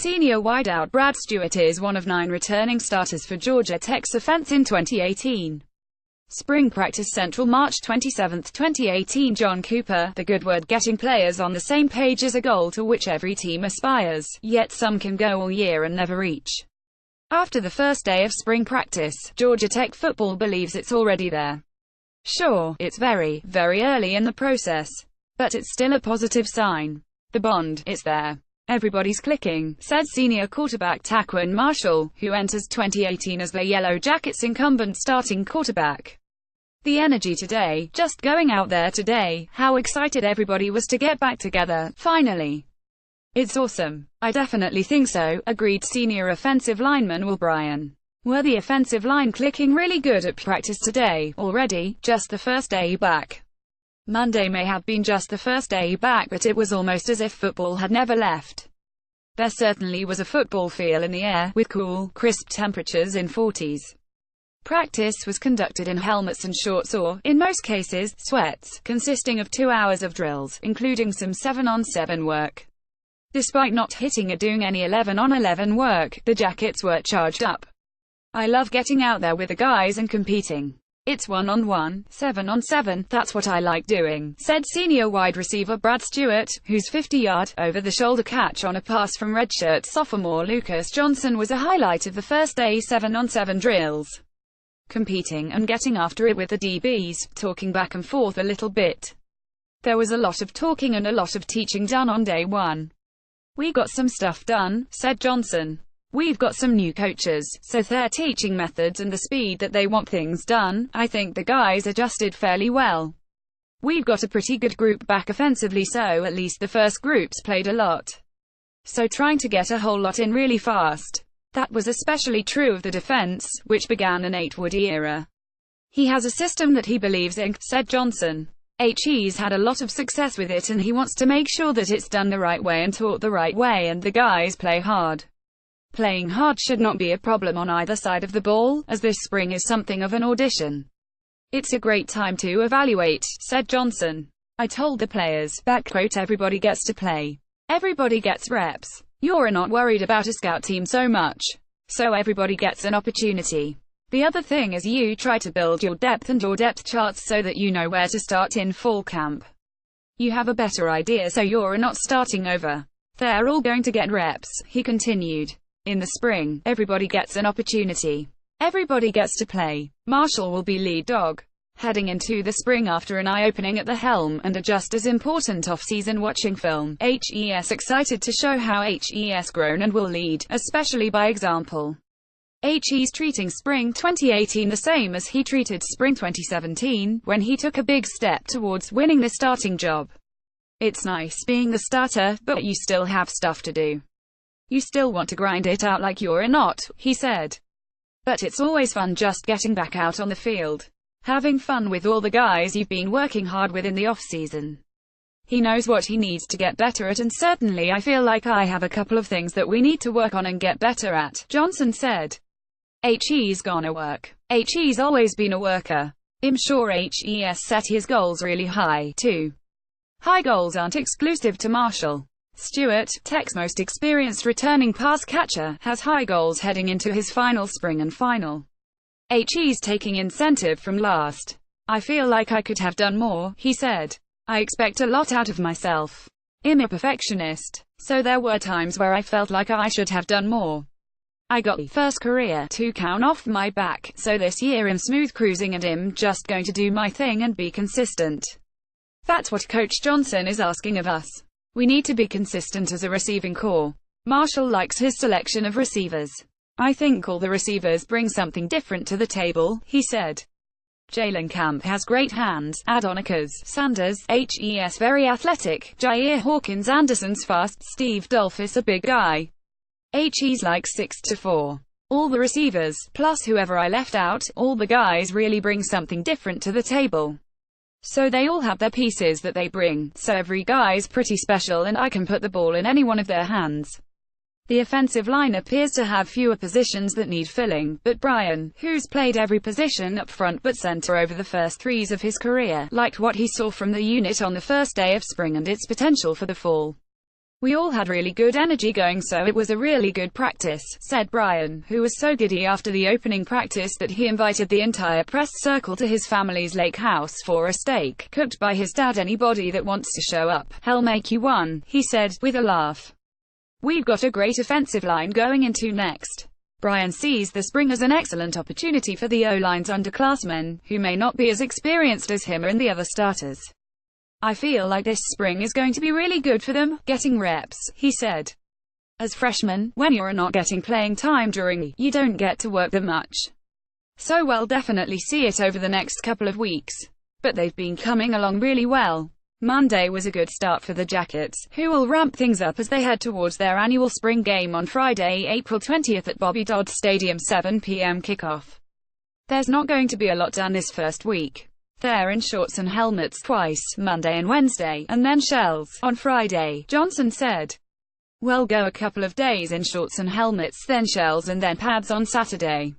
Senior wideout Brad Stewart is one of 9 returning starters for Georgia Tech's offense in 2018. Spring practice Central March 27, 2018. John Cooper, the good word getting players on the same page is a goal to which every team aspires, yet some can go all year and never reach. After the first day of spring practice, Georgia Tech football believes it's already there. Sure, it's very, very early in the process, but it's still a positive sign. The bond, it's there. Everybody's clicking, said senior quarterback Taquan Marshall, who enters 2018 as the Yellow Jackets' incumbent starting quarterback. The energy today, just going out there today, how excited everybody was to get back together, finally. It's awesome. I definitely think so, agreed senior offensive lineman Will Bryan. Were the offensive line clicking really good at practice today, already, just the first day back? Monday may have been just the first day back, but it was almost as if football had never left. There certainly was a football feel in the air, with cool, crisp temperatures in 40s. Practice was conducted in helmets and shorts or, in most cases, sweats, consisting of 2 hours of drills, including some 7-on-7 work. Despite not hitting or doing any 11-on-11 work, the Jackets were charged up. I love getting out there with the guys and competing. It's 1-on-1, 7-on-7, that's what I like doing, said senior wide receiver Brad Stewart, whose 50-yard, over-the-shoulder catch on a pass from redshirt sophomore Lucas Johnson was a highlight of the first day 7-on-7 drills. Competing and getting after it with the DBs, talking back and forth a little bit. There was a lot of talking and a lot of teaching done on day 1. We got some stuff done, said Johnson. We've got some new coaches, so their teaching methods and the speed that they want things done, I think the guys adjusted fairly well. We've got a pretty good group back offensively, so at least the first groups played a lot. So trying to get a whole lot in really fast. That was especially true of the defense, which began an 8-Woody era. He has a system that he believes in, said Johnson. He's had a lot of success with it and he wants to make sure that it's done the right way and taught the right way and the guys play hard. Playing hard should not be a problem on either side of the ball, as this spring is something of an audition. It's a great time to evaluate, said Johnson. I told the players, backquote, everybody gets to play. Everybody gets reps. You're not worried about a scout team so much. So everybody gets an opportunity. The other thing is you try to build your depth and your depth charts so that you know where to start in fall camp. You have a better idea so you're not starting over. They're all going to get reps, he continued. In the spring, everybody gets an opportunity. Everybody gets to play. Marshall will be lead dog. Heading into the spring after an eye-opening at the helm, and a just as important off-season watching film, HES excited to show how HES grown and will lead, especially by example. HE's treating spring 2018 the same as he treated spring 2017, when he took a big step towards winning the starting job. It's nice being the starter, but you still have stuff to do. You still want to grind it out like you're not, he said. But it's always fun just getting back out on the field. Having fun with all the guys you've been working hard with in the off-season. He knows what he needs to get better at and certainly I feel like I have a couple of things that we need to work on and get better at, Johnson said. HE's gonna work. HE's always been a worker. I'm sure HES set his goals really high, too. High goals aren't exclusive to Marshall. Stewart, Tech's most experienced returning pass catcher, has high goals heading into his final spring and final. HE's taking incentive from last. I feel like I could have done more, he said. I expect a lot out of myself. I'm a perfectionist, so there were times where I felt like I should have done more. I got the first career 2 count off my back, so this year I'm smooth cruising and I'm just going to do my thing and be consistent. That's what Coach Johnson is asking of us. We need to be consistent as a receiving corps. Marshall likes his selection of receivers. I think all the receivers bring something different to the table, he said. Jalen Camp has great hands, Adonicas, Sanders, HES very athletic, Jair Hawkins Anderson's fast, Steve Dolphus a big guy. HE's like 6'4". All the receivers, plus whoever I left out, all the guys really bring something different to the table. So they all have their pieces that they bring, so every guy's pretty special and I can put the ball in any one of their hands. The offensive line appears to have fewer positions that need filling, but Bryan, who's played every position up front but center over the first 3s of his career, liked what he saw from the unit on the first day of spring and its potential for the fall. We all had really good energy going, so it was a really good practice, said Brian, who was so giddy after the opening practice that he invited the entire press circle to his family's lake house for a steak, cooked by his dad. Anybody that wants to show up, he'll make you one, he said, with a laugh. We've got a great offensive line going into next. Brian sees the spring as an excellent opportunity for the O-line's underclassmen, who may not be as experienced as him and the other starters. I feel like this spring is going to be really good for them, getting reps, he said. As freshmen, when you're not getting playing time during, you don't get to work them much. So we'll definitely see it over the next couple of weeks. But they've been coming along really well. Monday was a good start for the Jackets, who will ramp things up as they head towards their annual spring game on Friday, April 20th at Bobby Dodd Stadium, 7 p.m. kickoff. There's not going to be a lot done this first week. They're in shorts and helmets twice, Monday and Wednesday, and then shells on Friday, Johnson said. We'll go a couple of days in shorts and helmets, then shells, and then pads on Saturday.